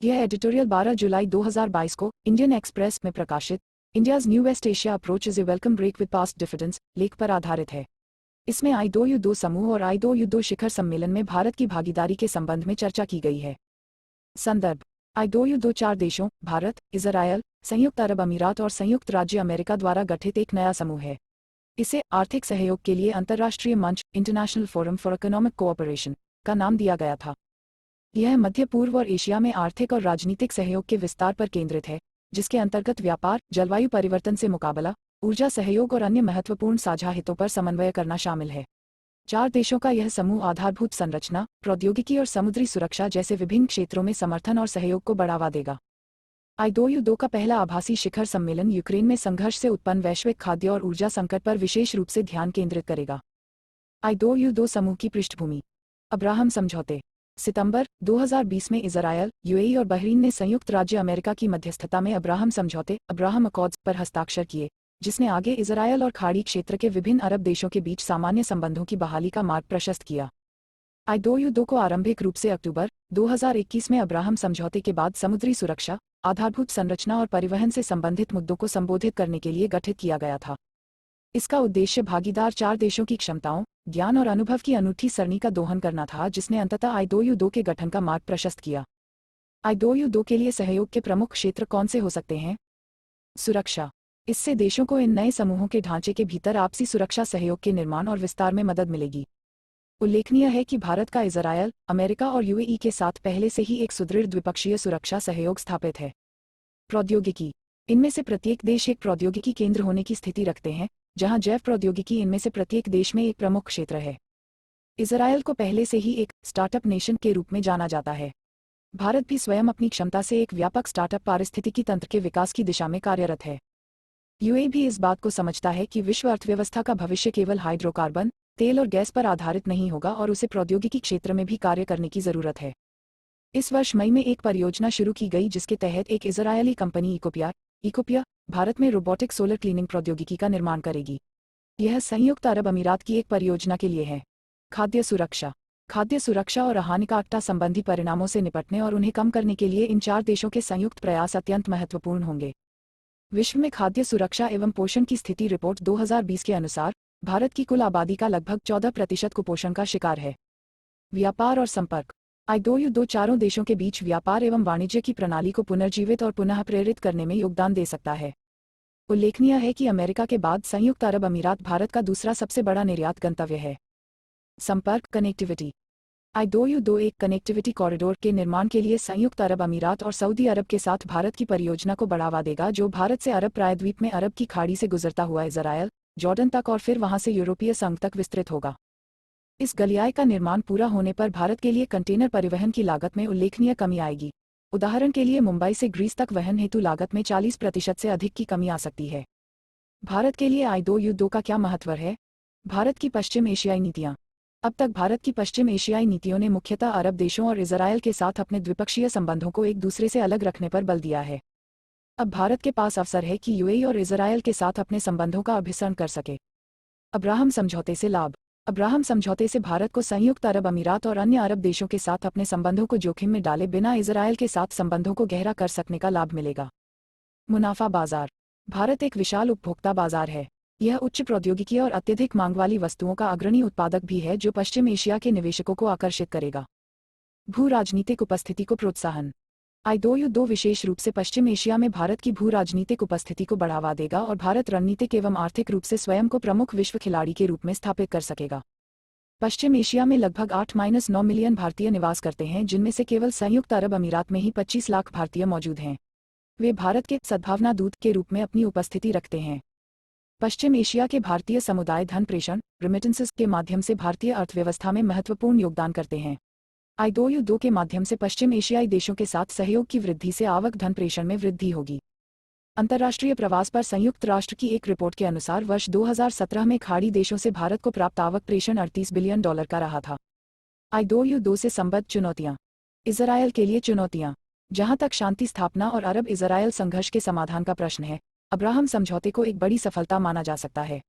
यह एडिटोरियल 12 जुलाई 2022 को Indian Express में प्रकाशित India's new West Asia approach is a welcome break with past diffidence लेख पर आधारित है। इसमें I2U2 समूह और I2U2 शिखर सम्मेलन में भारत की भागीदारी के संबंध में चर्चा की गई है। संदर्भ I2U2 चार देशों भारत, इजरायल, संयुक्त अरब अमीरात और संयुक्त राज्य अमेरिका द्वारा गठित एक नया समूह है। इसे आर्थिक सहयोग के लिए अंतर्राष्ट्रीय मंच international forum for economic cooperation का नाम दिया गया था। यह मध्य पूर्व और एशिया में आर्थिक और राजनीतिक सहयोग के विस्तार पर केंद्रित है, जिसके अंतर्गत व्यापार, जलवायु परिवर्तन से मुकाबला, ऊर्जा सहयोग और अन्य महत्वपूर्ण साझा हितों पर समन्वय करना शामिल है। चार देशों का यह समूह आधारभूत संरचना, प्रौद्योगिकी और समुद्री सुरक्षा जैसे विभिन्न क्षेत्रों में समर्थन और सहयोग को बढ़ावा देगा। I2U2 का पहला आभासी शिखर सम्मेलन यूक्रेन में संघर्ष से उत्पन्न वैश्विक खाद्य और ऊर्जा संकट पर विशेष रूप से ध्यान केंद्रित करेगा। I2U2 समूह की पृष्ठभूमि। अब्राहम समझौते। सितंबर 2020 में इजरायल, यूएई और बहरीन ने संयुक्त राज्य अमेरिका की मध्यस्थता में अब्राहम समझौते अब्राहम अकॉर्ड्स पर हस्ताक्षर किए, जिसने आगे इजरायल और खाड़ी क्षेत्र के विभिन्न अरब देशों के बीच सामान्य संबंधों की बहाली का मार्ग प्रशस्त किया। I2U2 को आरंभिक रूप से अक्टूबर 2021 में अब्राहम समझौते के बाद समुद्री सुरक्षा, आधारभूत संरचना और परिवहन से संबंधित मुद्दों को संबोधित करने के लिए गठित किया गया था। इसका उद्देश्य भागीदार चार देशों की क्षमताओं, ज्ञान और अनुभव की अनूठी सरणी का दोहन करना था, जिसने अंततः I2U2 के गठन का मार्ग प्रशस्त किया। I2U2 के लिए सहयोग के प्रमुख क्षेत्र कौन से हो सकते हैं? सुरक्षा। इससे देशों को इन नए समूहों के ढांचे के भीतर आपसी सुरक्षा सहयोग के निर्माण और विस्तार में मदद मिलेगी। उल्लेखनीय है कि भारत का इजरायल, अमेरिका और यूएई के साथ पहले से ही एक सुदृढ़ द्विपक्षीय सुरक्षा सहयोग स्थापित है। प्रौद्योगिकी। इनमें से प्रत्येक देश एक प्रौद्योगिकी केंद्र होने की स्थिति रखते हैं, जहां जैव प्रौद्योगिकी इनमें से प्रत्येक देश में एक प्रमुख क्षेत्र है। इजरायल को पहले से ही एक स्टार्टअप नेशन के रूप में जाना जाता है। भारत भी स्वयं अपनी क्षमता से एक व्यापक स्टार्टअप पारिस्थितिकी तंत्र के विकास की दिशा में कार्यरत है। यूएई भी इस बात को समझता है कि विश्व अर्थव्यवस्था का भविष्य केवल हाइड्रोकार्बन, तेल और गैस पर आधारित नहीं होगा और उसे प्रौद्योगिकी क्षेत्र में भी कार्य करने की जरूरत है। इस वर्ष मई में एक परियोजना शुरू की गई, जिसके तहत एक इजरायली कंपनी इकोपिया भारत में रोबोटिक सोलर क्लीनिंग प्रौद्योगिकी का निर्माण करेगी। यह संयुक्त अरब अमीरात की एक परियोजना के लिए है। खाद्य सुरक्षा। खाद्य सुरक्षा और हानिकारकता संबंधी परिणामों से निपटने और उन्हें कम करने के लिए इन चार देशों के संयुक्त प्रयास अत्यंत महत्वपूर्ण होंगे। विश्व में खाद्य सुरक्षा एवं पोषण की स्थिति रिपोर्ट 2020 के अनुसार भारत की कुल आबादी का लगभग 14% कुपोषण का शिकार है। व्यापार और संपर्क। I2U2 चारों देशों के बीच व्यापार एवं वाणिज्य की प्रणाली को पुनर्जीवित और पुनः प्रेरित करने में योगदान दे सकता है। उल्लेखनीय है कि अमेरिका के बाद संयुक्त अरब अमीरात भारत का दूसरा सबसे बड़ा निर्यात गंतव्य है। संपर्क, कनेक्टिविटी। I2U2 एक कनेक्टिविटी कॉरिडोर के निर्माण के लिए संयुक्त अरब अमीरात और सऊदी अरब के साथ भारत की परियोजना को बढ़ावा देगा, जो भारत से अरब प्रायद्वीप में अरब की खाड़ी से गुजरता हुआ इजरायल, जॉर्डन तक और फिर वहां से यूरोपीय संघ तक विस्तृत होगा। इस गलियारे का निर्माण पूरा होने पर भारत के लिए कंटेनर परिवहन की लागत में उल्लेखनीय कमी आएगी। उदाहरण के लिए मुंबई से ग्रीस तक वहन हेतु लागत में 40% से अधिक की कमी आ सकती है। भारत के लिए I2U2 का क्या महत्व है? भारत की पश्चिम एशियाई नीतियां। अब तक भारत की पश्चिम एशियाई नीतियों ने मुख्यतः अरब देशों और इजरायल के साथ अपने द्विपक्षीय संबंधों को एक दूसरे से अलग रखने पर बल दिया है। अब भारत के पास अवसर है कि यूएई और इजरायल के साथ अपने संबंधों का अभिसरण कर सके। अब्राहम समझौते से लाभ। अब्राहम समझौते से भारत को संयुक्त अरब अमीरात और अन्य अरब देशों के साथ अपने संबंधों को जोखिम में डाले बिना इजरायल के साथ संबंधों को गहरा कर सकने का लाभ मिलेगा। मुनाफा बाजार। भारत एक विशाल उपभोक्ता बाजार है। यह उच्च प्रौद्योगिकी और अत्यधिक मांग वाली वस्तुओं का अग्रणी उत्पादक भी है, जो पश्चिम एशिया के निवेशकों को आकर्षित करेगा। भू राजनीतिक उपस्थिति को प्रोत्साहन। I2U2 विशेष रूप से पश्चिम एशिया में भारत की भू राजनीतिक उपस्थिति को बढ़ावा देगा और भारत रणनीतिक एवं आर्थिक रूप से स्वयं को प्रमुख विश्व खिलाड़ी के रूप में स्थापित कर सकेगा। पश्चिम एशिया में लगभग 8-9 मिलियन भारतीय निवास करते हैं, जिनमें से केवल संयुक्त अरब अमीरात में ही 25 लाख भारतीय मौजूद हैं। वे भारत के सद्भावना दूत के रूप में अपनी उपस्थिति रखते हैं। पश्चिम एशिया के भारतीय समुदाय धन प्रेषण रेमिटेंसेस के माध्यम से भारतीय अर्थव्यवस्था में महत्वपूर्ण योगदान करते हैं। I2U2 के माध्यम से पश्चिम एशियाई देशों के साथ सहयोग की वृद्धि से आवक धन प्रेषण में वृद्धि होगी। अंतर्राष्ट्रीय प्रवास पर संयुक्त राष्ट्र की एक रिपोर्ट के अनुसार वर्ष 2017 में खाड़ी देशों से भारत को प्राप्त आवक प्रेषण $38 बिलियन का रहा था। I2U2 से संबद्ध चुनौतियां। इजरायल के लिए चुनौतियां। जहां तक शांति स्थापना और अरब इजरायल संघर्ष के समाधान का प्रश्न है, अब्राहम समझौते को एक बड़ी सफलता माना जा सकता है।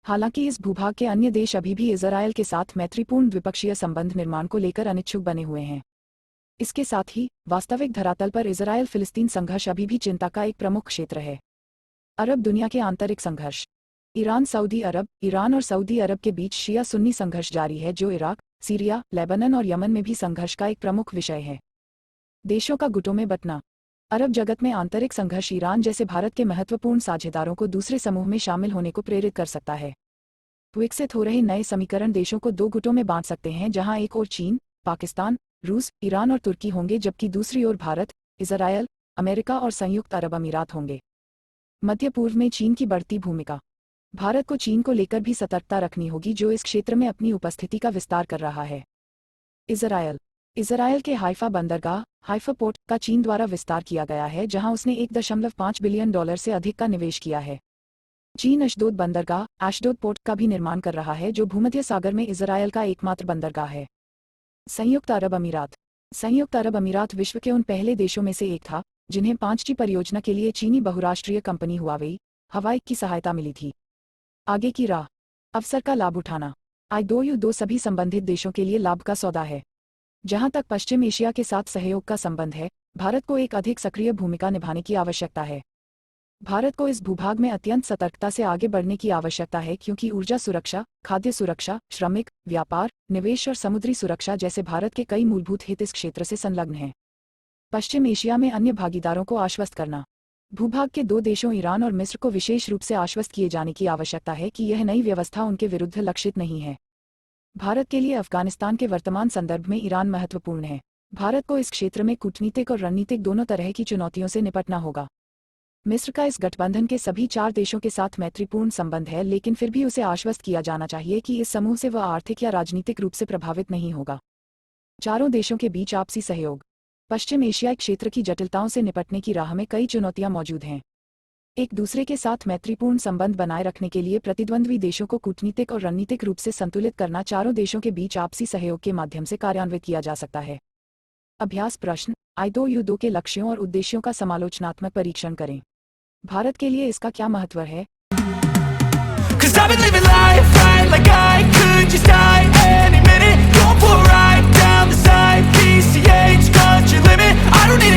हालांकि इस भूभाग के अन्य देश अभी भी इजरायल के साथ मैत्रीपूर्ण द्विपक्षीय संबंध निर्माण को लेकर अनिच्छुक बने हुए हैं। इसके साथ ही वास्तविक धरातल पर इजरायल फिलिस्तीन संघर्ष अभी भी चिंता का एक प्रमुख क्षेत्र है। अरब दुनिया के आंतरिक संघर्ष। ईरान सऊदी अरब। ईरान और सऊदी अरब के बीच शिया सुन्नी संघर्ष जारी है जो इराक, सीरिया, लेबनान और यमन में भी संघर्ष का एक प्रमुख विषय है। देशों का गुटों में बंटना। अरब जगत में आंतरिक संघर्ष ईरान जैसे भारत के महत्वपूर्ण साझेदारों को दूसरे समूह में शामिल होने को प्रेरित कर सकता है। विकसित हो रहे नए समीकरण देशों को दो गुटों में बांट सकते हैं, जहां एक ओर चीन, पाकिस्तान, रूस, ईरान और तुर्की होंगे, जबकि दूसरी ओर भारत, इजरायल, अमेरिका और संयुक्त अरब अमीरात होंगे। मध्य पूर्व में चीन की बढ़ती भूमिका। भारत को चीन को लेकर भी सतर्कता रखनी होगी, जो इस क्षेत्र में अपनी उपस्थिति का विस्तार कर रहा है। इजरायल। इजरायल के हाइफा बंदरगाह, हाइफा पोर्ट, का चीन द्वारा विस्तार किया गया है, जहां उसने $1.5 बिलियन से अधिक का निवेश किया है। चीन अशदोद बंदरगाह, एशडोद पोर्ट, का भी निर्माण कर रहा है, जो भूमध्य सागर में इजरायल का एकमात्र बंदरगाह है। संयुक्त अरब अमीरात। संयुक्त अरब अमीरात विश्व के उन पहले देशों में से एक था जिन्हें 5G परियोजना के लिए चीनी बहुराष्ट्रीय कंपनी हुआवेई, हवाई की सहायता मिली थी। आगे की राह। अवसर का लाभ उठाना। I2U2 सभी संबंधित देशों के लिए लाभ का सौदा है। जहां तक पश्चिम एशिया के साथ सहयोग का संबंध है, भारत को एक अधिक सक्रिय भूमिका निभाने की आवश्यकता है। भारत को इस भूभाग में अत्यंत सतर्कता से आगे बढ़ने की आवश्यकता है, क्योंकि ऊर्जा सुरक्षा, खाद्य सुरक्षा, श्रमिक, व्यापार, निवेश और समुद्री सुरक्षा जैसे भारत के कई मूलभूत हित इस क्षेत्र से संलग्न हैं। पश्चिम एशिया में अन्य भागीदारों को आश्वस्त करना। भूभाग के दो देशों ईरान और मिस्र को विशेष रूप से आश्वस्त किए जाने की आवश्यकता है कि यह नई व्यवस्था उनके विरुद्ध लक्षित नहीं है। भारत के लिए अफगानिस्तान के वर्तमान संदर्भ में ईरान महत्वपूर्ण है। भारत को इस क्षेत्र में कूटनीतिक और रणनीतिक दोनों तरह की चुनौतियों से निपटना होगा। मिस्र का इस गठबंधन के सभी 4 देशों के साथ मैत्रीपूर्ण संबंध है, लेकिन फिर भी उसे आश्वस्त किया जाना चाहिए कि इस समूह से वह आर्थिक या राजनीतिक रूप से प्रभावित नहीं होगा। चारों देशों के बीच आपसी सहयोग। पश्चिम एशियाई क्षेत्र की जटिलताओं से निपटने की राह में कई चुनौतियां मौजूद हैं। एक दूसरे के साथ मैत्रीपूर्ण संबंध बनाए रखने के लिए प्रतिद्वंद्वी देशों को कूटनीतिक और रणनीतिक रूप से संतुलित करना चारों देशों के बीच आपसी सहयोग के माध्यम से कार्यान्वित किया जा सकता है। अभ्यास प्रश्न। I2U2 के लक्ष्यों और उद्देश्यों का समालोचनात्मक परीक्षण करें। भारत के लिए इसका क्या महत्व है? 'Cause I've been living life right like I could just die any minute. Going for a ride down the side, PCH, country limit. I don't need